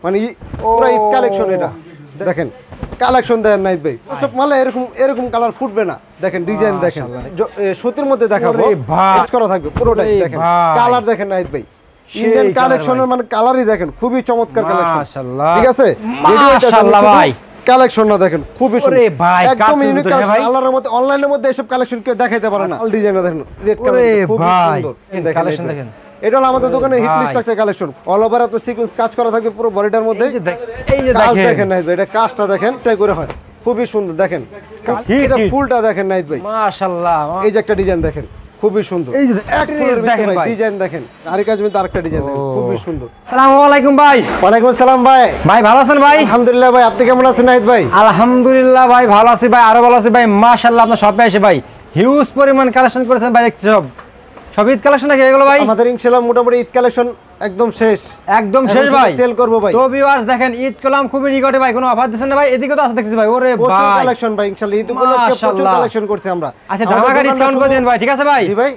মানে পুরো ঈদ কালেকশন এটা দেখেন কালেকশন দেন নাইত ভাই সব মালে এরকম এরকম কালার ফুটবে না দেখেন ডিজাইন দেখেন সুতির মধ্যে দেখাবো কাজ করা থাকবে পুরোটাই দেখেন কালার দেখেন নাইত ভাই ইন্ডিয়ান কালেকশনের মানে কালারই দেখেন খুবই চমৎকার কালেকশন মাশাআল্লাহ ঠিক আছে মাশাআল্লাহ ভাই কালেকশন না দেখেন খুবই সুন্দর ভাই একদম ইউনিক কালেকশন আল্লাহর মধ্যে অনলাইনের মধ্যে এসব কালেকশন কেউ দেখাইতে পারে না অল ডিজাইন দেখেন রেড কালার খুব সুন্দর কালেকশন দেখেন এটা হলো আমাদের দোকানে হিট লিস্ট একটা কালেকশন অল ওভার আপনার সিকোয়েন্স কাজ করা থাকে পুরো বডিটার মধ্যে এই যে দেখেন নাইত ভাই এটা কাজটা দেখেন টাই করে হয় খুবই সুন্দর দেখেন এটা ফুলটা দেখেন নাইত ভাই মাশাআল্লাহ এই যে একটা ডিজাইন দেখেন খুবই সুন্দর এই যে এক ফুলের দেখেন ডিজাইন দেখেন আরেক কাজ মধ্যে আরেকটা ডিজাইন দেখেন খুবই সুন্দর আসসালামু আলাইকুম ভাই ওয়ালাইকুম আসসালাম ভাই ভাই ভালো আছেন ভাই আলহামদুলিল্লাহ ভাই আপনি কেমন আছেন নাইত ভাই আলহামদুলিল্লাহ ভাই ভালো আছি ভাই আরো ভালো আছি ভাই মাশাআল্লাহ আপনার শপে এসে ভাই হিউজ পরিমাণ কালেকশন করেছেন ভাই দেখছি সব ঈদ কালেকশন নাকি এগুলো ভাই আমাদের ইনশাআল্লাহ মোটামুটি ঈদ কালেকশন একদম শেষ ভাই সেল করব ভাই তো ভিউয়ার্স দেখেন ঈদ কলাম খুবই নিকটে ভাই কোনো অফার দিবেন না ভাই এদিকে তো আছে দেখতেছি ভাই ওরে ভাই প্রচুর কালেকশন ভাই ইনশাআল্লাহ ঈদ উপলক্ষে প্রচুর কালেকশন করছি আমরা আচ্ছা ধামাকা ডিসকাউন্ট করে দেন ভাই ঠিক আছে ভাই জি ভাই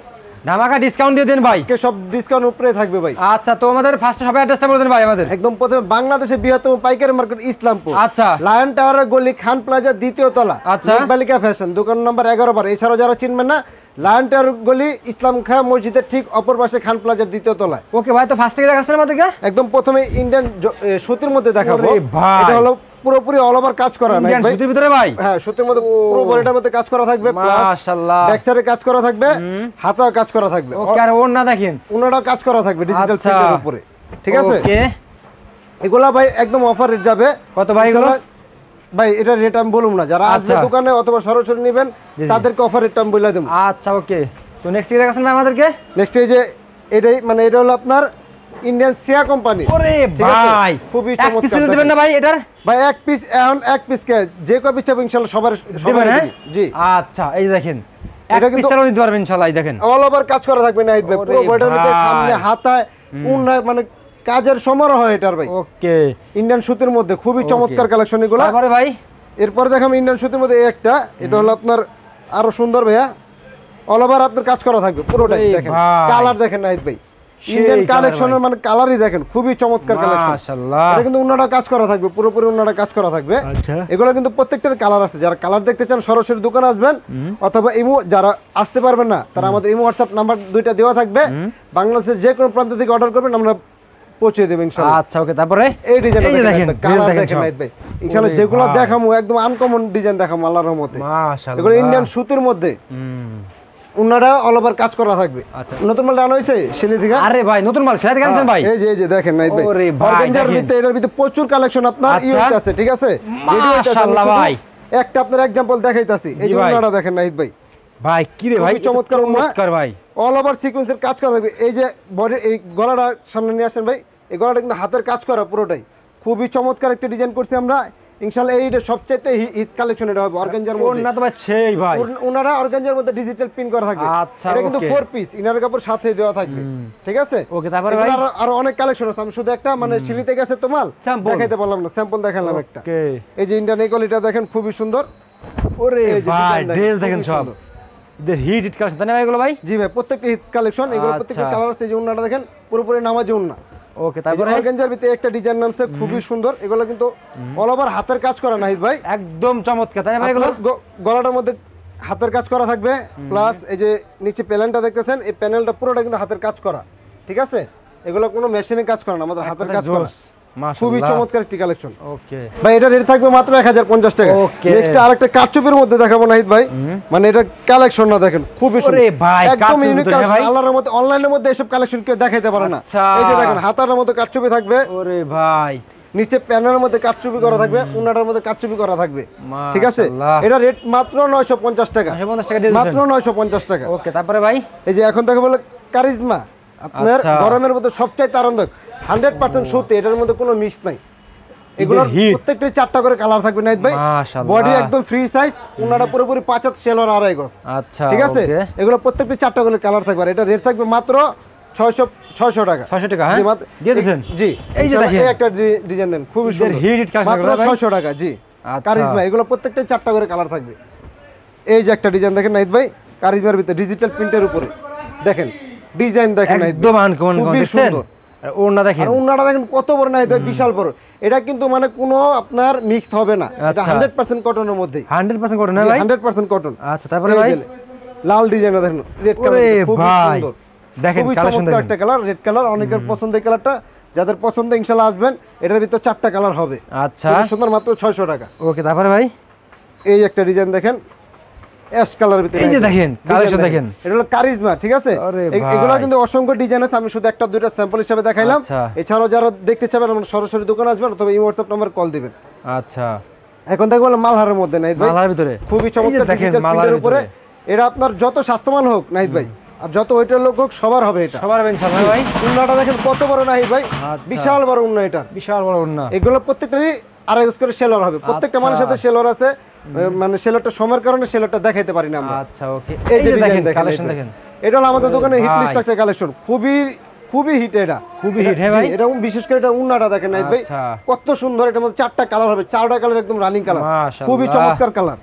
ধামাকা ডিসকাউন্ট দিয়ে দেন ভাই আজকে সব ডিসকাউন্ট উপরে থাকবে ভাই আচ্ছা তো আমাদের ফার্স্ট শপের অ্যাড্রেসটা বলে দেন ভাই আমাদের একদম প্রথমে বাংলাদেশের বৃহত্তম পাইকারি মার্কেট ইসলামপুর আচ্ছা লায়ন টাওয়ারের গলি খান প্লাজা দ্বিতীয় তলা আচ্ছা বালিকা ফ্যাশন দোকান নাম্বার 11 বার এছাড়াও যারা চিনবেন না লায়ন টাওয়ার গলি ইসলাম খা মসজিদের ঠিক অপর পাশে খান প্লাজার দ্বিতীয় তলায় ওকে ভাই তো ফার্স্ট থেকে দেখাচ্ছেন আমাদেরকে একদম প্রথমে ইন্ডিয়ান সুতির মধ্যে দেখাবো এটা হলো পুরোপুরি অল ওভার কাজ করা না ভাই সুতির ভিতরে ভাই হ্যাঁ সুতির মধ্যে পুরো বডিটার মধ্যে কাজ করা থাকবে মাশাআল্লাহ ব্যাক সাইডে কাজ করা থাকবে হাতেও কাজ করা থাকবে ওকে আর ওন্না দেখেন ওনাটাও কাজ করা থাকবে ডিজিটাল প্রিন্টের উপরে ঠিক আছে ওকে এগুলা ভাই একদম অফার রেট যাবে কত ভাই এগুলো ভাই এটা রেট আমি বলুম না যারা আসবে দোকানে অথবা সরাসরি নেবেন তাদেরকে অফার রেট আমি বলে দেব আচ্ছা ওকে তো নেক্সট কি দেখাচ্ছেন ভাই আমাদেরকে নেক্সট এই যে এটাই মানে এটা হলো আপনার ইন্ডিয়ান সিয়া কোম্পানি ওরে ভাই খুবই চমৎকার এক পিস দিবেন না ভাই এটার ভাই এক পিস এখন এক পিস কে যে কয় পিস চাই ইনশাআল্লাহ সবার জি আচ্ছা এই দেখেন এক পিস চাইলে দিতে পারবেন ইনশাআল্লাহ এই দেখেন অল ওভার কাজ করা থাকবে নাইত ভাই পুরো বডির মধ্যে সামনে হাতায় উন্নয় মানে কাজের সমারোহ হয় এটার ভাই ওকে ইন্ডিয়ান সুতির মধ্যে খুবই চমৎকার কালেকশন এগুলো তারপরে ভাই এরপর দেখাম ইন্ডিয়ান সুতির মধ্যে একটা এটা হলো আপনার আরো সুন্দর ভাইয়া অল ওভার আপনার কাজ করা থাকবে পুরোটাই দেখেন কালার দেখেন নাইত ভাই ইন্ডিয়ান কালেকশনের মানে কালারই দেখেন খুবই চমৎকার কালেকশন মাশাআল্লাহ এটা কিন্তু উন্নাটা কাজ করা থাকবে পুরোপুরি উন্নাটা কাজ করা থাকবে আচ্ছা এগুলো কিন্তু প্রত্যেকটার কালার আছে যারা কালার দেখতে চান সরাসরি দোকানে আসবেন অথবা ইমো যারা আসতে পারবেন না তারা আমাদের ইমো হোয়াটসঅ্যাপ নাম্বার দুইটা দেওয়া থাকবে বাংলাদেশের যে কোনো প্রান্ত থেকে অর্ডার করবেন আমরা পৌঁছে দেব ইনশাআল্লাহ আচ্ছা ওকে তারপরে এই ডিজাইনটা দেখেন কালার দেখেন নাইত ভাই ইনশাআল্লাহ যেগুলো দেখামু একদম আনকমন ডিজাইন দেখামু আল্লাহর রহমতে মাশাআল্লাহ এগুলো ইন্ডিয়ান সুতির মধ্যে উনারা অল ওভার কাজ করা থাকবে আচ্ছা নতুন মাল আনা হইছে শিলি থেকে আরে ভাই নতুন মাল সেটা দেখাচ্ছেন ভাই এই যে দেখেন নাইত ভাই ওরে ভাই অর্গানজার ভিতরে এর ভিতরে প্রচুর কালেকশন আপনার ইউজ আছে ঠিক আছে মাশাআল্লাহ ভাই একটা আপনার एग्जांपल দেখাইতাছি এই যে উনারা দেখেন নাইত ভাই ভাই কি রে ভাই চমৎকার ভাই অল ওভার সিকোয়েন্সের কাজ করা থাকবে এই যে বডি এই গলাটা সামনে নিয়ে আসেন ভাই এই গলাটা কিন্তু হাতের কাজ করা পুরোটাই খুবই চমৎকার একটা ডিজাইন করছি আমরা ইনশাআল্লাহ এইটা সবচেয়ে হিট কালেকশন এটা হবে অর্গানজার মধ্যে ওন্না তো ভাই সেই ভাই ওনারা অর্গানজার মধ্যে ডিজিটাল প্রিন্ট করা থাকবে আচ্ছা এটা কিন্তু 4 পিস ইনার কাপড় সাথে দেওয়া থাকবে ঠিক আছে ওকে তারপরে ভাই আর অনেক কালেকশন আছে আমি শুধু একটা মানে শিলিতে গেছে তো মাল দেখাইতে পারলাম না স্যাম্পল দেখালাম একটা ওকে এই যে ইন্ডিয়ান কোয়ালিটিটা দেখেন খুবই সুন্দর ওরে ভাই ড্রেস দেখেন সব এদের হিট কালেকশন তাই না এগুলো ভাই জি ভাই প্রত্যেকটা হিট কালেকশন এগুলো প্রত্যেকটা কালার আছে এই যে উন্নাটা দেখেন পুরোপুরি নামাজে উন্না ওকে তারপরে অর্গানজার ভিতরে একটা ডিজাইন নামছে খুবই সুন্দর এগুলো কিন্তু অল ওভার হাতের কাজ করা নাহিদ ভাই একদম চমৎকার তাই না ভাই এগুলো গলাটার মধ্যে হাতের কাজ করা থাকবে প্লাস এই যে নিচে প্যানেলটা দেখতেছেন এই প্যানেলটা পুরোটা কিন্তু হাতের কাজ করা ঠিক আছে এগুলো কোনো মেশিনে কাজ করা না আমাদের হাতের কাজ করা খুবই চমৎকার একটি কালেকশন ওকে ভাই এটা রেট থাকবে মাত্র 1050 টাকা নেক্সট আরেকটা কাচুপির মধ্যে দেখাবো নাহিদ ভাই মানে এটা কালেকশন না দেখেন খুবই সুন্দর ভাই একদম ইউনিক কালেকশন আল্লাহর মধ্যে অনলাইনের মধ্যে এসব কালেকশন কেউ দেখাইতে পারে না এই যে দেখেন হাতার মধ্যে কাচুপি থাকবে ওরে ভাই নিচে প্যানেলের মধ্যে কাচুপি করা থাকবে উনাটার মধ্যে কাচুপি করা থাকবে ঠিক আছে এটা রেট মাত্র 950 টাকা 950 টাকা দিয়ে দিবেন মাত্র 950 টাকা ওকে তারপরে ভাই এই যে এখন দেখো বলে কারিজমা আপনার গরমের মধ্যে সবচেয়ে আরামদায়ক 100% সুতি এটার মধ্যে কোনো মিক্স নাই এগুলোর প্রত্যেকটা চারটা করে কালার থাকবে নাইত ভাই বডি একদম ফ্রি সাইজ উনাটা পুরোপুরি 5 হাত সেলর আড়াই গজ আচ্ছা ঠিক আছে এগুলো প্রত্যেকটা চারটা করে কালার থাকবে আর এটা রেট থাকবে মাত্র 600 টাকা 600 টাকা হ্যাঁ দিয়ে দিবেন জি এই যে দেখেন এই একটা ডিজাইন দেন খুবই সুন্দর হিট কালার মাত্র 600 টাকা জি কারিজমা এগুলো প্রত্যেকটা চারটা করে কালার থাকবে এই যে একটা ডিজাইন দেখেন নাইত ভাই কারিজমার ভিতরে ডিজিটাল প্রিন্টের উপরে দেখেন ডিজাইন দেখেন একদম আনকমন খুবই সুন্দর আর ওড়না দেখেন, আর ওড়নাটা দেখেন কত বড় নাহিদ ভাই, বিশাল বড়। এটা কিন্তু মানে কোনো আপনার মিক্সড হবে না, এটা 100% কটনের মধ্যে। 100% কটন না ভাই? 100% কটন। আচ্ছা, তারপরে ভাই লাল ডিজাইনটা দেখেন, রেড কালার, খুব সুন্দর দেখেন কালেকশন দেখেন, একটা কালার রেড কালার, অনেকের পছন্দের কালারটা, যাদের পছন্দ ইনশাআল্লাহ আসবেন। এটার ভিতর 4টা কালার হবে। আচ্ছা, খুব সুন্দর, মাত্র 600 টাকা। ওকে, তারপরে ভাই এই একটা ডিজাইন দেখেন, অ্যাশ কালারের ভিতরে, এই যে দেখেন কালেকশন দেখেন, এটা হলো কারিজমা, ঠিক আছে? এগুলো কিন্তু অসংখ্য ডিজাইন আছে, আমি শুধু একটা দুইটা স্যাম্পল হিসেবে দেখাইলাম। এছাড়াও যারা দেখতে চাবেন আমরা সরাসরি দোকানে আসবেন অথবা এই WhatsApp নাম্বার কল দিবেন। আচ্ছা, এখন দেখো মালহারের মধ্যে নাহিদ ভাই, মালহারের ভিতরে খুবই চমৎকার ডিজিটাল প্রিন্টের উপরে। এটা আপনার যত স্বাস্থ্যবান হোক নাহিদ ভাই, আর যত ওইটার লোক হোক, সবার হবে এটা, সবার হবে ইনশাআল্লাহ ভাই। উন্নাটা দেখেন কত বড় নাহিদ ভাই, বিশাল বড় উন্না, এটা বিশাল বড় উন্না। এগুলো প্রত্যেকটারই আড়াই গজ করে সেলর হবে, প্রত্যেকটা মানুষের সাথে সেলর আছে, মানে সেলরটা সময়ের কারণে সেলরটা দেখাইতে পারি না আমরা। আচ্ছা, ওকে, এই যে দেখেন কালেকশন দেখেন, এটা হলো আমাদের দোকানে হিট লিস্ট একটা কালেকশন, খুবই হিট। এটা খুবই হিট হ্যাঁ ভাই। এটা বিশেষ করে এটা উন্নাটা দেখেন নাহিদ ভাই, কত সুন্দর। এটার মধ্যে 4টা কালার হবে, 4টা কালার একদম রানিং কালার, খুবই চমৎকার কালার।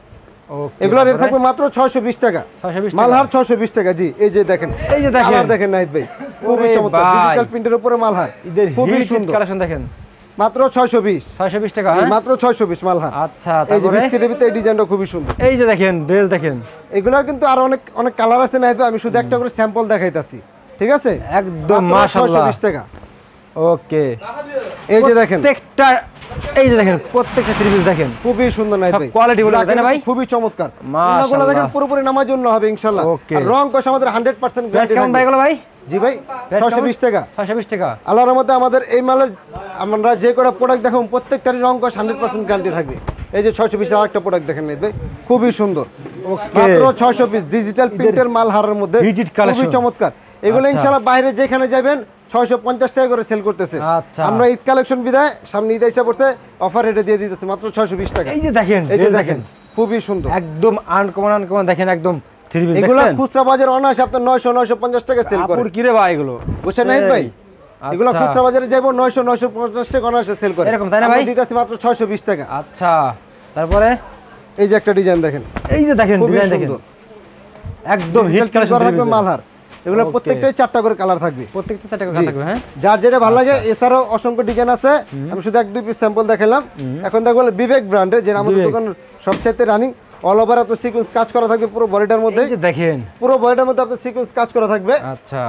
এগুলো রেট থাকবে মাত্র 620 টাকা, মালহার 620 টাকা। জি, এই যে দেখেন, এই যে দেখেন নাহিদ ভাই, খুবই চমৎকার ডিজিটাল প্রিন্টের উপরে মালহার, খুবই সুন্দর কালেকশন দেখেন, মাত্র 620 টাকা, মাত্র 620 মালহার। আচ্ছা, এই যে বিস্কিটের ভিতরে এই ডিজাইনটা খুবই সুন্দর। এই যে দেখেন ড্রেস দেখেন, এগুলোর কিন্তু আরো অনেক কালার আছে নাহিদ ভাই, আমি শুধু একটা করে স্যাম্পল দেখাইতাছি, ঠিক আছে? একদম মাশাআল্লাহ, 620 টাকা। ওকে, এই যে দেখেন প্রত্যেকটা, এই যে দেখেন প্রত্যেকটা থ্রি পিস দেখেন, খুবই সুন্দর নাহিদ ভাই, কোয়ালিটি গুলো তাই না ভাই, খুবই চমৎকার। মাশাআল্লাহ, এগুলো দেখেন পুরোপুরি নামার জন্য হবে ইনশাআল্লাহ। আর রং কষ আমাদের 100% গ্যারান্টি কেমন ভাই এগুলো ভাই? জি ভাই, 620 টাকা। 620 টাকা। আল্লাহর রহমতে আমাদের এই মালের আমরা যে কটা প্রোডাক্ট দেখাবো প্রত্যেকটারই রং কষ 100% গ্যারান্টি থাকবে। এই যে 620 টাকা একটা প্রোডাক্ট দেখেন নাহিদ ভাই, খুবই সুন্দর, মাত্র 600 পিস ডিজিটাল প্রিন্টের মাল হারের মধ্যে, খুবই চমৎকার। এগুলো ইনশাআল্লাহ বাইরে যেখানে যাবেন 650 টাকা করে সেল করতেছে। আমরা ঈদ কালেকশন বিদায়, সামনে ঈদ এসে পড়ছে, অফার রেটে দিয়ে দিতেছে মাত্র 620 টাকা। এই যে দেখেন, এই যে দেখেন, খুবই সুন্দর, একদম আনকমন দেখেন, একদম থ্রি পিস। এগুলো খুচরা বাজারে অনায়াসে আপনার 900-950 টাকা সেল করে। আপুর কি রে ভাই এগুলো, বুঝছেন নাহিদ ভাই? এগুলো খুচরা বাজারে যাবো 900-950 টাকা অনায়াসে সেল করে, এরকম তাই না ভাই? দিতেছি মাত্র 620 টাকা। আচ্ছা, তারপরে এই যে একটা ডিজাইন দেখেন, এই যে দেখেন ডিজাইন দেখেন, একদম হিট কালেকশন থাকবে মালহার। এগুলো প্রত্যেকটাই 4টা করে কালার থাকবে, প্রত্যেকটা 4টা করে কালার থাকবে। হ্যাঁ, যার যেটা ভালো লাগে। এছাড়াও অসংখ্য ডিজাইন আছে, আমি শুধু 1-2 পিস স্যাম্পল দেখালাম। এখন দেখো বিবেক ব্র্যান্ডের, যেটা আমাদের দোকান সবচেয়ে রানিং, অল ওভার আপনার সিকোয়েন্স কাজ করা থাকবে পুরো বডিটার মধ্যে। এই যে দেখেন, পুরো বডিটার মধ্যে আপনার সিকোয়েন্স কাজ করা থাকবে। আচ্ছা,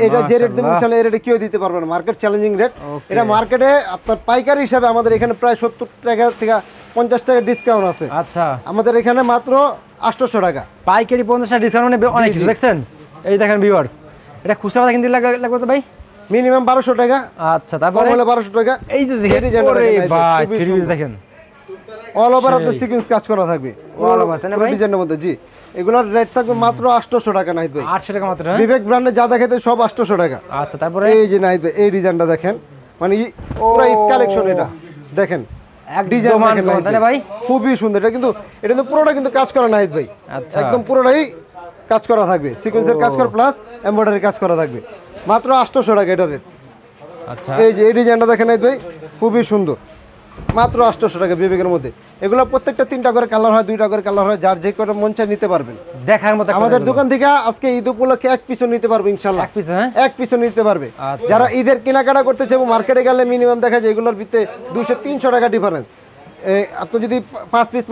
এটা যে রেট দিবেন ইনশাআল্লাহ এই রেটে কেউ দিতে পারবে না, মার্কেট চ্যালেঞ্জিং রেট। এটা মার্কেটে আপনার পাইকারি হিসাবে আমাদের এখানে প্রায় 70 টাকা থেকে 50 টাকা ডিসকাউন্ট আছে। আচ্ছা, আমাদের এখানে মাত্র 800 টাকা পাইকারি 50 টাকা ডিসকাউন্ট, মানে অনেক কিছু দেখছেন। এই দেখেন ভিউয়ার্স, এটা খুচরা বাজারে কিনতে লাগবে তো ভাই মিনিমাম 1200 টাকা। আচ্ছা, তারপরে হলো 1200 টাকা। এই যে দেখেন, ওরে ভাই থ্রি পিস দেখেন, অল ওভার আপনার সিকোয়েন্স কাজ করা থাকবে, অল ওভার তাই না ভাই, ডিজাইনের মধ্যে। জি, এগুলোর রেট থাকবে মাত্র 800 টাকা নাহিদ ভাই, 800 টাকা মাত্র। বিবেক ব্র্যান্ডে যা দেখাতে সব 800 টাকা। আচ্ছা, তারপরে এই যে নাহিদ ভাই, এই ডিজাইনটা দেখেন, মানে পুরো ঈদ কালেকশন। এটা দেখেন ডিজাইন দেখেন তাই না ভাই, খুবই সুন্দর। এটা কিন্তু পুরোটা কিন্তু কাজ করা নাহিদ ভাই, একদম পুরোটাই কাজ করা থাকবে, সিকোয়েন্সের কাজ করা প্লাস এমব্রয়ডারি কাজ করা থাকবে, মাত্র 800 টাকা এটা রেট। আচ্ছা, এই যে এই ডিজাইনটা দেখেন নাহিদ ভাই, খুবই সুন্দর, মাত্র 800 টাকা বিবেকের মধ্যে। এগুলো প্রত্যেকটা 3টা করে কালার হয়, 2টা করে কালার হয়, যার যে কটা মন চায় নিতে পারবেন দেখার মতো। আমাদের দোকান থেকে আজকে ঈদ উপলক্ষে 1 পিসও নিতে পারবে ইনশাআল্লাহ, 1 পিস। হ্যাঁ, 1 পিসও নিতে পারবে। যারা ঈদের কেনাকাটা করতে চাইবো, মার্কেটে গেলে মিনিমাম দেখা যায় এগুলোর ভিতরে 200-300 টাকা ডিফারেন্স। আপনি যদি 5 পিস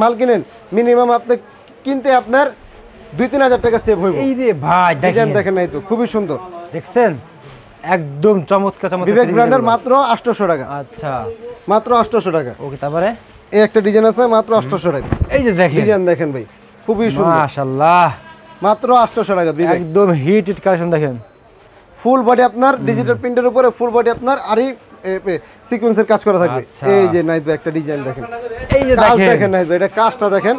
মাল কিনেন, মিনিমাম আপনি কিনতে আপনার 2-3 হাজার টাকা সেভ হইব। এই রে ভাই দেখেন নাই তো, খুবই সুন্দর দেখছেন, একদম চমৎকার বিবেক ব্র্যান্ডের, মাত্র 800 টাকা। আচ্ছা, মাত্র 800 টাকা। ওকে, তারপরে এই একটা ডিজাইন আছে মাত্র 800 টাকা। এই যে দেখেন ডিজাইন দেখেন ভাই, খুবই সুন্দর, মাশাআল্লাহ, মাত্র 800 টাকা। একদম হিট কালেকশন দেখেন, ফুল বডি আপনার ডিজিটাল প্রিন্টের উপরে, ফুল বডি আপনার আরই সিকোয়েন্সের কাজ করা থাকবে। এই যে নাইট ভাই একটা ডিজাইন দেখেন, এই যে দেখেন নাইট ভাই, এটা কাজটা দেখেন,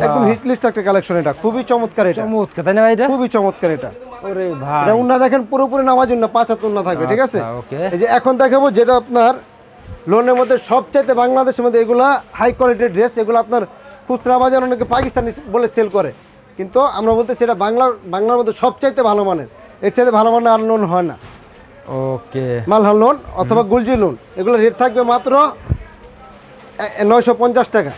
একদম হিট লিস্ট একটা কালেকশন। এটা খুবই চমৎকার, এটা চমৎকার তাই না ভাই, এটা খুবই চমৎকার। এটা ওরে ভাই, এটা উন্না দেখেন পুরোপুরি নামার জন্য 5 হাত উন্না থাকবে, ঠিক আছে? ওকে, এই যে এখন দেখাবো যেটা আপনার লোনের মধ্যে সবচাইতে বাংলাদেশের মধ্যে এগুলা হাই কোয়ালিটির ড্রেস। এগুলো আপনার খুচরা বাজার অনেকে পাকিস্তানি বলে সেল করে, কিন্তু আমরা বলতে সেটা বাংলার মধ্যে সবচাইতে ভালো মানের, এর চাইতে ভালো মানের আর লোন হয় না। ওকে, মালহার লোন অথবা গুলজি লোন, এগুলো রেট থাকবে মাত্র 950 টাকা।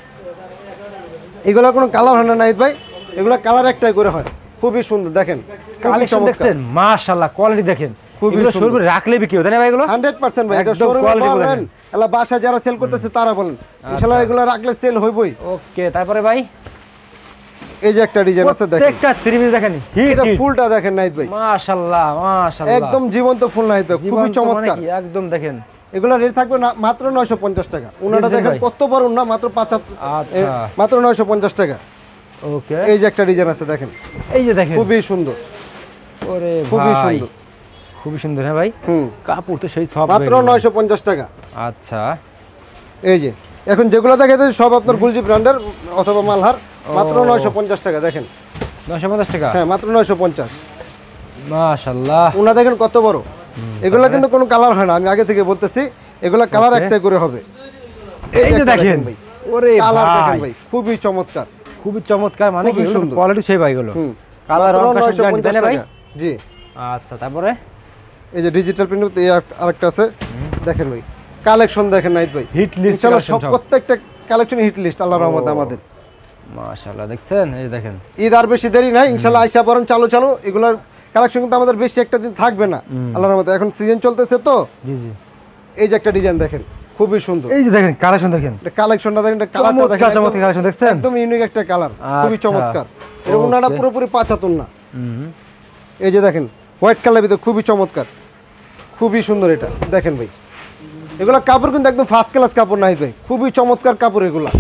এগুলো কোনো কালার হয় না নাহিদ ভাই, এগুলো কালার একটাই করে হয়, খুবই সুন্দর। দেখেন কালেকশন দেখছেন, মাশাআল্লাহ, কোয়ালিটি দেখেন, খুবই এগুলো সুন্দর। শোরুমে রাখলে বিক্রি হবে তাই না ভাই এগুলো? 100% ভাই, এটা একদম শোরুমে quality বলেন, দেখেন। এলা বাসা যারা সেল করতেছে তারা বলেন, ইনশাআল্লাহ এগুলো রাখলে সেল হইবই। ওকে, তারপরে ভাই এই যে একটা ডিজাইন আছে দেখেন, প্রত্যেকটা 3 পিস দেখেন, হিট এটা হিট। ফুলটা দেখেন নাহিদ ভাই, মাশাআল্লাহ মাশাআল্লাহ, একদম জীবন্ত ফুল নাহিদ ভাই, খুবই জীবন্ত মানে চমৎকার। কি, একদম দেখেন। এগুলো রেট থাকবে মাত্র 950 টাকা। ওনাটা দেখছেন দেখেন ভাই? কত বড় না, মাত্র 75, আচ্ছা। মাত্র 950 টাকা। ওকে, এই যে একটা ডিজাইন আছে দেখেন, এই যে দেখেন, খুবই সুন্দর, ওরে খুবই ভাই, সুন্দর। খুবই সুন্দর। হ্যাঁ ভাই, কাপড় তো সেই সব মাত্র 950 টাকা। আচ্ছা, এই যে এখন যেগুলো দেখাতে সব আপনার গুলজি ব্র্যান্ডের অথবা মালহার, মাত্র 950 টাকা দেখেন। 950 টাকা। হ্যাঁ, মাত্র 950। মাশাআল্লাহ, ওনা দেখেন কত বড়। এগুলা কিন্তু কোনো কালার হয় না, আমি আগে থেকে বলতেছি, এগুলা কালার Okay. একটাই করে হবে। এই যে একটা দেখেন ভাই, ওরে কালার দেখেন ভাই, ভাই, খুবই চমৎকার। খুবই চমৎকার, মানে কি খুবই সুন্দর। কোয়ালিটি সেই ভাই এগুলো, হুম, কালার মাত্র রং কাশন 950 গ্যারান্টি তাই না ভাই? টাকা। জি, আচ্ছা, তারপরে এই যে ডিজিটাল প্রিন্ট আরেকটা আছে দেখেন ভাই, কালেকশন দেখেন নাইট ভাই, হিট লিস্ট ইনশাআল্লাহ সব প্রত্যেকটা কালেকশন হিট লিস্ট আল্লাহর রহমতে আমাদের। মাশাআল্লাহ, দেখছেন, এই যে দেখেন, ঈদ আর বেশি দেরি নাই, ইনশাআল্লাহ আইসা বরং চালু এগুলার কালেকশন কিন্তু আমাদের বেশি একটা দিন থাকবে না আল্লাহর রহমতে, এখন সিজন চলতেছে তো। জি জি, এই যে একটা ডিজাইন দেখেন, খুবই সুন্দর। এই যে দেখেন কালেকশন দেখেন, এটা কালেকশনটা দেখেন, এটা কালারটা দেখেন, চমৎকার চমৎকার কালেকশন দেখছেন, একদম ইউনিক একটা কালার, খুবই আচ্ছা। চমৎকার। এর ওনাটা Okay. পুরোপুরি 5 না। হুম, এই যে দেখেন হোয়াইট কালার ভিতরে খুবই চমৎকার, খুবই সুন্দর। এটা দেখেন ভাই, এগুলা কাপড় কিন্তু একদম ফার্স্ট ক্লাস কাপড় নাই ভাই, খুবই চমৎকার কাপড় এগুলা।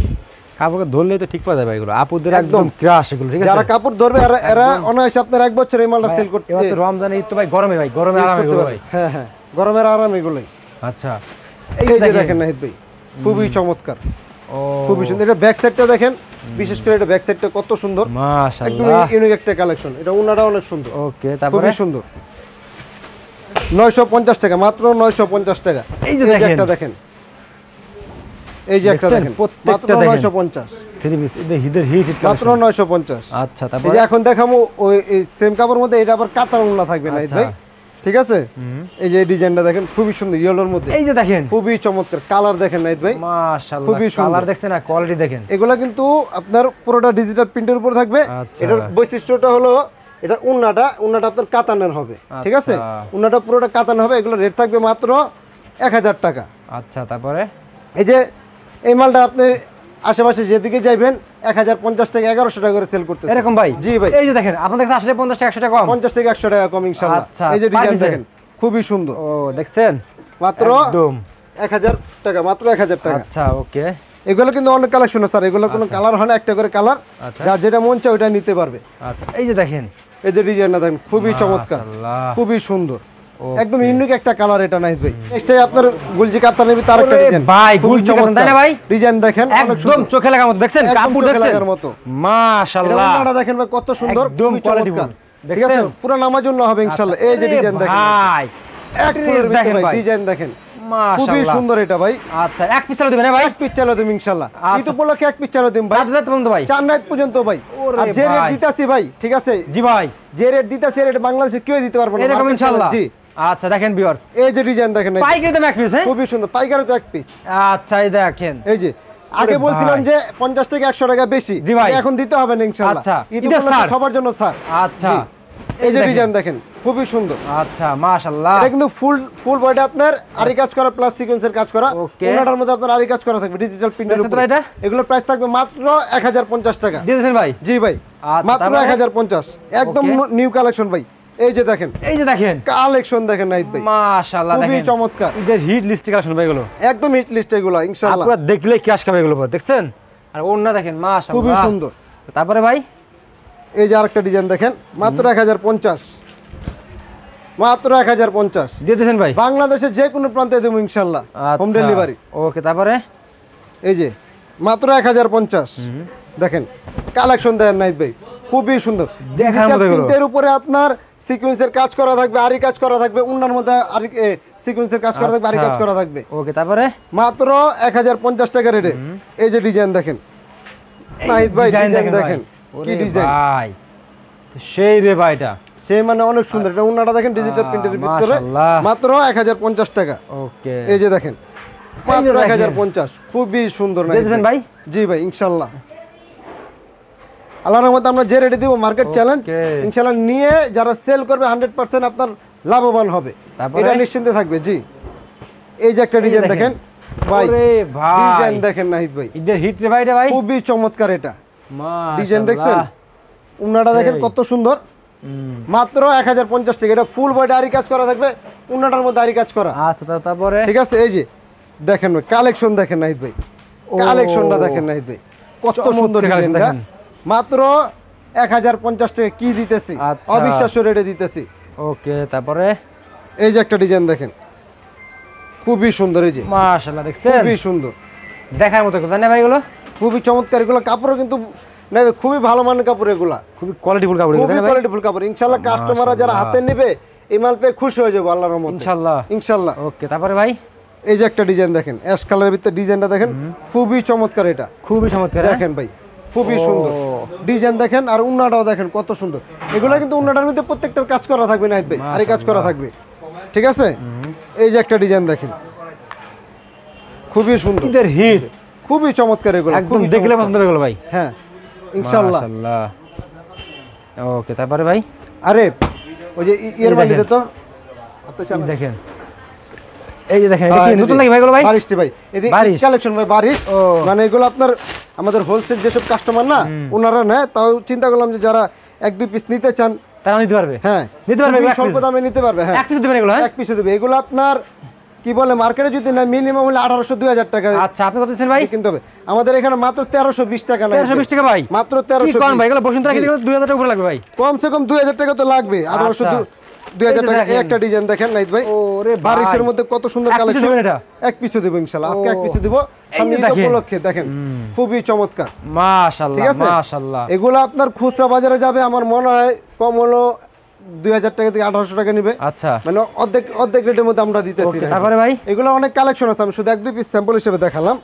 কাপড় ধরলেই তো ঠিক পাওয়া যাবে এগুলো, আপুদের একদম একদম ক্রাশ এগুলো, ঠিক আছে। যারা কাপড় ধরবে এরা অনায়াসে আপনার 1 বছর এই মালটা সেল করতে এবার তো রমজানে ঈদ তো ভাই, গরমে ভাই, গরমে আরাম এগুলো ভাই। হ্যাঁ হ্যাঁ, গরমের আরাম এগুলোই। আচ্ছা, এই যে দেখেন নাহিদ ভাই, খুবই চমৎকার, ও খুবই সুন্দর। এটা ব্যাক সাইডটা দেখেন, বিশেষ করে এটা ব্যাক সাইডটা কত সুন্দর, একদম মাশাআল্লাহ। ইউনিক একটা কালেকশন। এটা ওনাটা অনেক সুন্দর, ওকে, তারপরে খুবই সুন্দর। 950 টাকা, মাত্র 950 টাকা। এই যে দেখেন, একটা দেখেন, এই যে একটা দেখছেন? দেখেন, প্রত্যেকটা মাত্র দেখেন। 950, 3 পিস ঈদের হিট হিট মাত্র 950। আচ্ছা, এই তারপরে যে এখন দেখামু ওই সেম কাপড়ের মধ্যে, এটা আবার কাতার ওড়না থাকবে না আচ্ছা। ভাই, ঠিক আছে। এই যে ডিজাইনটা দেখেন, খুবই সুন্দর, ইয়েলোর মধ্যে, এই যে দেখেন, খুবই চমৎকার কালার দেখেন নাইত ভাই, মাশাআল্লাহ, খুবই সুন্দর। কালার দেখছেন না, কোয়ালিটি দেখেন। এগুলা কিন্তু আপনার পুরোটা ডিজিটাল প্রিন্টের উপর থাকবে। আচ্ছা। এটার বৈশিষ্ট্যটা হলো এটা উন্নাটা আপনার কাতানের হবে, ঠিক আছে। আচ্ছা। উন্নাটা পুরোটা কাতান হবে। এগুলো রেট থাকবে মাত্র 1000 টাকা। আচ্ছা, তারপরে এই যে এই মালটা আপনি আশেপাশে যেদিকে যাইবেন 1050 টাকা 1100 টাকা করে সেল করতে এরকম ভাই? জি ভাই, এই যে দেখেন, আপনাদের কাছে আসলে 50 টাকা 100 টাকা কম। 50 থেকে 100 টাকা কম ইনশাআল্লাহ। আচ্ছা, এই যে পার ডিজাইন পিসে? দেখেন, খুবই সুন্দর, ও দেখছেন, মাত্র একদম। 1000 টাকা, মাত্র 1000 টাকা। আচ্ছা, ওকে, এগুলো কিন্তু অনেক কালেকশন আছে স্যার, এগুলো কোনো কালার হয় না, একটা করে কালার, আচ্ছা। যার যেটা মন চায় ওটা নিতে পারবে। আচ্ছা, এই যে দেখেন, এই যে ডিজাইনটা দেখেন, খুবই চমৎকার, মাশাআল্লাহ। খুবই সুন্দর, Okay. একদম ইউনিক একটা কালার এটা নাইস ভাই। এটাই আপনার গুলজি কাতানের ভিতরে আরেকটা ওরে ডিজাইন ভাই, খুবই গুলজি কাতান, চমৎকার তাই না ভাই? ডিজাইন দেখেন, অনেক একদম সুন্দর, চোখে লাগার মতো, দেখছেন একদম কাপড় চোখে দেখছেন, লাগার মতো। মাশাআল্লাহ, এটা দেখেন ভাই কত সুন্দর, একদম খুবই quality চমৎকার, full। ঠিক আছে, দেখছেন? পুরো নামার জন্য হবে ইনশাআল্লাহ। এই যে আরে ডিজাইন দেখেন ভাই, এক ফুলের ভিতরে দেখেন ভাই, ভাই, ডিজাইন দেখেন, খুবই মাশাআল্লাহ। সুন্দর এটা ভাই। আচ্ছা, এক পিস চালু দিবেন ভাই? এক পিস চালো দিম ইনশাআল্লাহ, আচ্ছা। ঈদ উপলক্ষে এক পিস চালো দিম ভাই, রাত পর্যন্ত ভাই? 4 রাত পর্যন্ত ভাই। ওরে আর যে রেট ভাই। দিতাছি ভাই, ঠিক আছে, জি ভাই, যে রেট দিতাছি রেট বাংলাদেশে কেউ দিতে পারবে না, এরকম market ইনশাআল্লাহ। challenge, জি। আচ্ছা, দেখেন ভিউয়ার্স, এই যে ডিজাইন দেখেন, পাইকারি দাম এক পিস, হ্যাঁ? খুবই সুন্দর, পাইকারি তো এক পিস। আচ্ছা, এই দেখেন, এই যে আগে ওরে বলছিলাম ভাই। যে 50 থেকে 100 টাকা বেশি, জি ভাই। এখন দিতে হবে না ইনশাআল্লাহ। আচ্ছা, ঈদ ঈদের উপলক্ষে ছাড়। সবার জন্য স্যার। আচ্ছা, জি। এই যে দেখেন। ডিজাইন দেখেন, খুবই সুন্দর। আচ্ছা, মাশাআল্লাহ, এটা কিন্তু ফুল বডি আপনার আরি কাজ করা প্লাস সিকোয়েন্সের কাজ করা, Okay. ওনাটার মধ্যে আপনার আরি কাজ করা থাকবে ডিজিটাল প্রিন্টের দেখছেন তো উপর। ভাই এটা? এগুলো প্রাইস থাকবে মাত্র 1050 টাকা। দিয়ে দিয়েছেন ভাই? জি ভাই, আচ্ছা, মাত্র তারপরে? 1050, একদম Okay. নিউ কালেকশন ভাই। এই যে দেখেন এই যে দেখেন, কালেকশন দেখেন নাইত ভাই, মাশাআল্লাহ, খুবই দেখেন চমৎকার, ঈদের হিট লিস্টে কালেকশন ভাই এগুলো, একদম হিট লিস্ট এগুলো ইনশাআল্লাহ, আপনারা দেখলেই ক্যাশ খাবে এগুলো, দেখছেন? আর ওন্না দেখেন, মাশাআল্লাহ, খুবই সুন্দর। তারপরে ভাই, এই যে আরেকটা ডিজাইন দেখেন, মাত্র 1050, মাত্র 1050। দিয়ে দিয়েছেন ভাই? বাংলাদেশের যে কোনো প্রান্তে দেবো ইনশাআল্লাহ, হোম আচ্ছা, ডেলিভারি। ওকে, তারপরে এই যে মাত্র 1050, দেখেন কালেকশন দেন নাইত ভাই, খুবই সুন্দর, দেখার মতো এগুলো। প্রিন্টের উপরে আপনার সিকোয়েন্সের কাজ করা থাকবে, আরি কাজ করা থাকবে, উন্নার মধ্যে আরি সিকোয়েন্সের কাজ করা থাকবে, আরি কাজ আচ্ছা। করা থাকবে, ওকে, তারপরে মাত্র 1050 টাকা রেটে। এই যে ডিজাইন দেখেন নাহিদ ভাই, ডিজাইন ডিজাইন ভাই। দেখেন কি ওরে ডিজাইন, ভাই, তো সেই রে ভাই এটা, সেই মানে অনেক সুন্দর। এটা উন্নাটা দেখেন ডিজিটাল প্রিন্টের ভিতরে, মাশাআল্লাহ। মাত্র 1050 টাকা। ওকে, এই যে দেখেন মাত্র দেখেন। 1050, খুবই সুন্দর দিয়ে দিয়েছেন ভাই? জি ভাই ইনশাআল্লাহ। আল্লাহর রহমতে আমরা যে রেটে দিব মার্কেট চ্যালেঞ্জ Okay. ইনশাআল্লাহ, নিয়ে যারা সেল করবে 100% আপনার লাভবান হবে। তারপরে এটা নিশ্চিন্তে থাকবে। জি, এই যে একটা ডিজাইন দেখেন ভাই, ওরে ভাই ডিজাইন দেখেন নাহিদ ভাই, ঈদের হিট রে ভাই, এটা ভাই খুবই চমৎকার। এটা মাশাআল্লাহ, ডিজাইন দেখছেন, উন্নাটা দেখেন কত সুন্দর, মাত্র 1050 টাকা। এটা ফুল বডি আরি কাজ করা থাকবে, উন্নাটার মধ্যে আরি কাজ করা। আচ্ছা, তারপরে ঠিক আছে, এই যে দেখেন ভাই, কালেকশন দেখেন নাহিদ ভাই, কালেকশনটা দেখেন নাহিদ ভাই, কত সুন্দর ডিজাইন দেখেন। মাত্র 1050 টাকা কি দিতেছি, অবিশ্বাস্য রেটে দিতেছি। ওকে, তারপরে এই যে একটা ডিজাইন দেখেন, খুবই সুন্দর। এই যে মাশাআল্লাহ, দেখছেন খুবই সুন্দর, দেখার মতো কথা না ভাই, এগুলো খুবই চমৎকার। এগুলো কাপড়ও কিন্তু না, খুবই ভালো মানের কাপড়, এগুলা খুবই কোয়ালিটিফুল কাপড়, খুবই কোয়ালিটিফুল কাপড়। ইনশাআল্লাহ কাস্টমাররা যারা হাতে নেবে এই মাল পেয়ে খুশি হয়ে যাবে আল্লাহর রহমতে, ইনশাআল্লাহ ইনশাআল্লাহ। ওকে, তারপরে ভাই এই যে একটা ডিজাইন দেখেন, অ্যাশ কালারের ভিতরে ডিজাইনটা দেখেন, খুবই চমৎকার। এটা খুবই চমৎকার, দেখেন ভাই, খুবই সুন্দর ডিজাইন দেখেন, আর উন্নাটাও দেখেন কত সুন্দর। এগুলো কিন্তু উন্নাটার মধ্যে প্রত্যেকটার কাজ করা থাকবে নাহিদ ভাই, আর এই কাজ করা থাকবে। ঠিক আছে, এই যে একটা ডিজাইন দেখেন, খুবই সুন্দর, ঈদের হিট, খুবই চমৎকার। এগুলো একদম দেখলে পছন্দ হবে এগুলো ভাই। হ্যাঁ, ইনশাআল্লাহ। মাশাআল্লাহ। ওকে, তারপরে ভাই আরে ওই যে ইয়ের বান্ডিতে তো আপনি চালান দেখেন, এই যে দেখেন, এটা কি নতুন নাকি ভাই এগুলো ভাই? বারিশটি ভাই, এদি কালেকশন ভাই, বারিশ। মানে এগুলো আপনার আমাদের হোলসেল যেসব কাস্টমার না, ওনারা নেয়, তাও চিন্তা করলাম যে যারা 1-2 পিস নিতে চান তারা নিতে পারবে। হ্যাঁ, নিতে পারবে, স্বল্প দামে নিতে পারবে। হ্যাঁ, এক পিস দিবেন এগুলো? হ্যাঁ, এক পিস দিবে। এগুলো আপনার কি বলে, মার্কেটে যদি না মিনিমাম হলে 1800-2000 টাকা। আচ্ছা, আপনি কত দিচ্ছেন ভাই? কিনতে হবে আমাদের এখানে মাত্র 1320 টাকা। 1320 টাকা ভাই, মাত্র 1320 কোন ভাই? এগুলো বসুন্ধরা কিনতে 2000 টাকা করে লাগবে ভাই, কমসে কম 2000 টাকা তো লাগবে। 1800-2000 টাকা। এই একটা ডিজাইন দেখেন নাহিদ ভাই, ওরে ভাই, বারিশের মধ্যে কত সুন্দর কালেকশন। এটা এক পিস দেব ইনশাআল্লাহ, আজকে এক পিস দেব সামনে ঈদ উপলক্ষে। দেখেন খুবই চমৎকার, মাশাআল্লাহ, ঠিক আছে মাশাআল্লাহ। এগুলো আপনার খুচরা বাজারে যাবে আমার মনে হয় কম হলো 2000 টাকা থেকে 1800 টাকা নিবে। আচ্ছা, মানে অর্ধেক রেটের মধ্যে আমরা দিতেছি। তারপরে ভাই এগুলো অনেক কালেকশন আছে, আমি শুধু 1-2 পিস স্যাম্পল হিসেবে দেখালাম।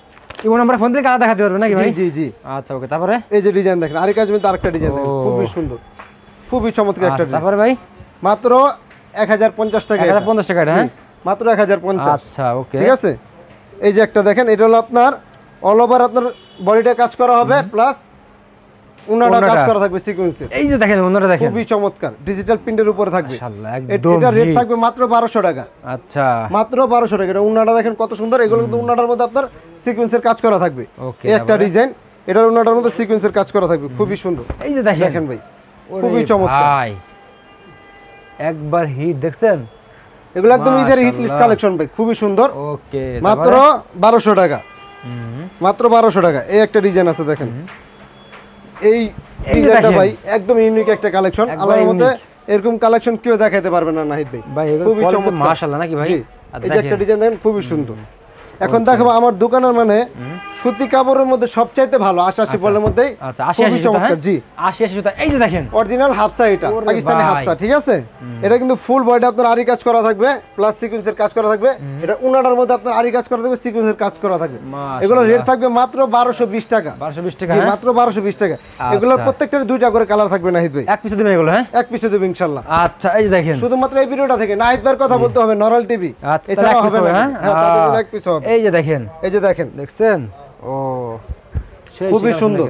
এই নাম্বার ফোন দিয়ে কালার দেখাতে পারবে নাকি ভাই? জি জি। আচ্ছা, ওকে, তারপরে এই যে ডিজাইন দেখেন, আরেক কাজ মধ্যে আরেকটা ডিজাইন দেখেন, খুবই সুন্দর, খুবই চমৎকার একটা ডিজাইন। তারপরে ভাই মাত্র 1050 টাকা। 1050 টাকা এটা? হ্যাঁ, মাত্র 1050। আচ্ছা, ওকে, ঠিক আছে। এই যে একটা দেখেন, এটা হলো আপনার অল ওভার আপনার বডিটা কাজ করা হবে, প্লাস উনাটা কাজ করা থাকবে সিকোয়েন্সে। এই যে দেখেন, অন্যটা দেখেন, খুবই চমৎকার, ডিজিটাল প্রিন্টের উপরে থাকবে। মাশাআল্লাহ, একদম এটা রেট থাকবে মাত্র 1200 টাকা। আচ্ছা, মাত্র 1200 টাকা। এটা উনাটা দেখেন কত সুন্দর। এগুলো কিন্তু উনাটার মধ্যে আপনার সিকোয়েন্সের কাজ করা থাকবে। এই একটা ডিজাইন, এটার উনাটার মধ্যে সিকোয়েন্সের কাজ করা থাকবে, খুবই সুন্দর। এই যে দেখেন ভাই, খুবই চমৎকার ভাই, একবার হিট দেখছেন। এগুলো একদম ঈদের হিট লিস্ট কালেকশন ভাই, খুবই সুন্দর। ওকে, মাত্র 1200 টাকা। মাত্র 1200 টাকা। এই একটা ডিজাইন আছে দেখেন, এই ডিজাইনটা ভাই একদম ইউনিক একটা কালেকশন। আল্লাহর মধ্যে এরকম কালেকশন কেউ দেখাইতে পারবে না নাহিদ ভাই, খুবই চমৎকার, মাশাআল্লাহ নাকি ভাই? এই যে একটা ডিজাইন দেখেন, খুবই সুন্দর। এখন দেখাবো আমার দোকানের মানে সুতি কাপড়ের মধ্যে সবচাইতে ভালো 80 বলের মধ্যে। আচ্ছা, 80 চমৎকার। জি, 80 সুতা। এই যে দেখেন, অরিজিনাল হাফসা, এটা পাকিস্তানি হাফসা। ঠিক আছে, এটা কিন্তু ফুল বডি আপনার আরি কাজ করা থাকবে, প্লাস সিকোয়েন্সের কাজ করা থাকবে। এটা উনাটার মধ্যে আপনার আরি কাজ করা থাকবে, সিকোয়েন্সের কাজ করা থাকবে। এগুলো রেট থাকবে মাত্র 1220 টাকা। 1220 টাকা? জি, মাত্র 1220 টাকা। এগুলোর প্রত্যেকটার দুইটা করে কালার থাকবে নাহিদ ভাই। এক পিস দিবেন এগুলো? হ্যাঁ, এক পিস দেব ইনশাআল্লাহ। আচ্ছা, এই যে দেখেন, শুধুমাত্র এই ভিডিওটা থেকে নাহিদ ভাইয়ের কথা বলতে হবে, নরল টিভি। আচ্ছা, এছাড়া হবে না। হ্যাঁ, তাদের জন্য এক পিস হবে। এই যে দেখেন, এই যে দেখেন, দেখছেন? ও, খুবই সুন্দর।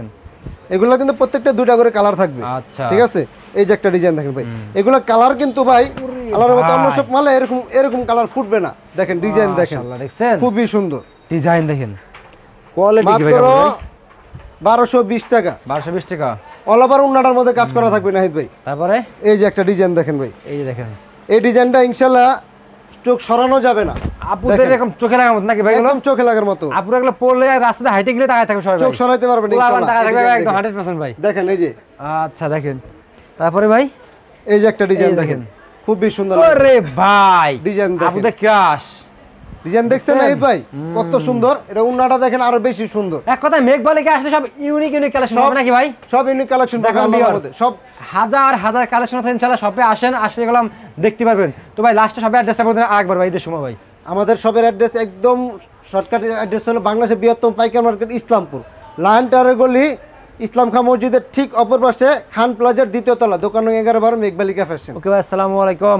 এগুলো কিন্তু প্রত্যেকটা দুইটা করে কালার থাকবে। আচ্ছা, ঠিক আছে। এই যে একটা ডিজাইন দেখেন ভাই, এগুলো কালার কিন্তু ভাই আল্লাহর মতো অন্য সব মালে এরকম কালার ফুটবে না। দেখেন ডিজাইন দেখেন, মাশাআল্লাহ, দেখছেন? খুবই সুন্দর ডিজাইন দেখেন, কোয়ালিটি কি ভাই? মাত্র 1220 টাকা। 1220 টাকা। অল ওভার উন্নাটার মধ্যে কাজ করা থাকবে নাহিদ ভাই। তারপরে এই যে একটা ডিজাইন দেখেন ভাই, এই যে দেখেন, এই ডিজাইনটা ইনশাআল্লাহ চোখ সরানো যাবে না। আপুদের এরকম চোখে লাগার মতো নাকি ভাই? একদম চোখে লাগার মতো। আপুরা এগুলো পরলে রাস্তায় হাইটে গেলে তাকায় থাকবে সবাই, চোখ সরাইতে পারবে না ইনশাআল্লাহ। তাকায় থাকবে একদম 100% ভাই। দেখেন এই যে, আচ্ছা, দেখেন। তারপরে ভাই এই যে একটা ডিজাইন দেখেন, খুবই সুন্দর। আরে ভাই, ডিজাইন দেখেন, আপুদের ক্রাশ ডিজাইন দেখছেন নাহিদ ভাই, কত সুন্দর। এটা উন্নাটা দেখেন আরো বেশি সুন্দর। এক কথায় মেঘবালিকে আসলে সব ইউনিক কালেকশন হবে নাকি ভাই? সব ইউনিক কালেকশন পাবেন আমাদের মধ্যে, সব হাজার হাজার কালেকশন আছে ইনশাআল্লাহ। শপে আসেন, আসলে গেলাম দেখতে পারবেন। তো ভাই লাস্টে শপে অ্যাড্রেসটা বলতে আরেকবার ভাই, ঈদের সময় ভাই। আমাদের শপের অ্যাড্রেস একদম শর্টকাট অ্যাড্রেস হলো বাংলাদেশের বৃহত্তম পাইকারি মার্কেট ইসলামপুর, লায়ন টাওয়ারের গলি, ইসলাম খান মসজিদের ঠিক অপর পাশে খান প্লাজার দ্বিতীয় তলা, দোকান নং 11-12, মেঘবালিকা ফ্যাশন। ওকে ভাই, আসসালামু আলাইকুম।